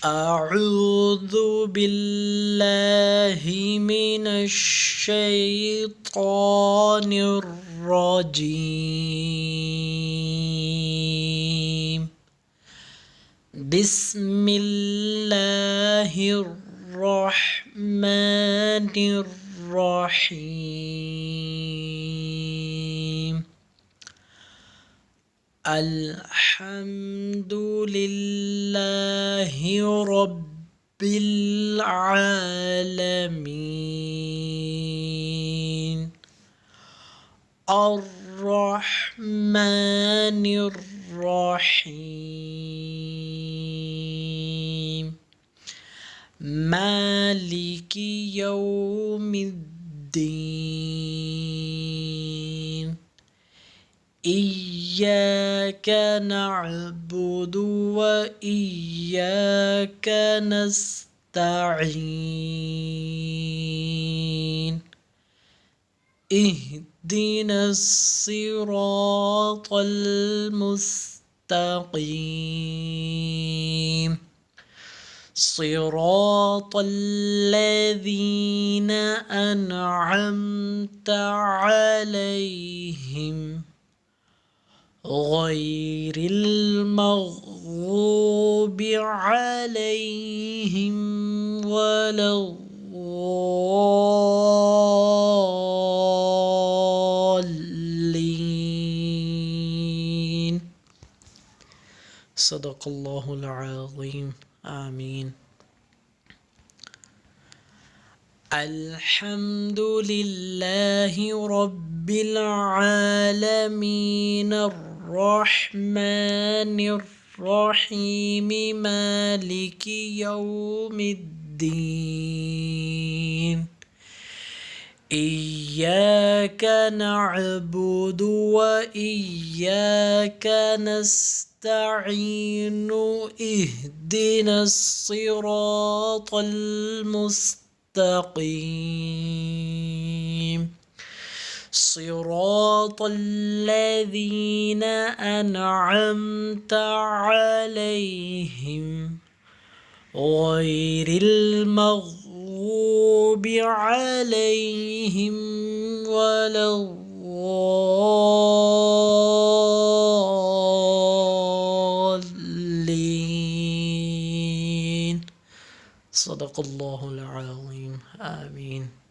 أعوذ بالله من الشيطان الرجيم. بسم الله الرحمن الرحيم. الحمد لله رب العالمين. الرحمن الرحيم. مالك يوم الدين. إياك نعبد وإياك نستعين. اهدنا الصراط المستقيم. صراط الذين أنعمت عليهم غير المغضوب عليهم ولا الضالين. صدق الله العظيم. آمين. الحمد لله رب العالمين الرحمن الرحيم مالك يوم الدين. إياك نعبد وإياك نستعين. اهدنا الصراط المستقيم. صراط الذين أنعمت عليهم غير المغضوب عليهم ولا الضالين. صدق الله العظيم. آمين.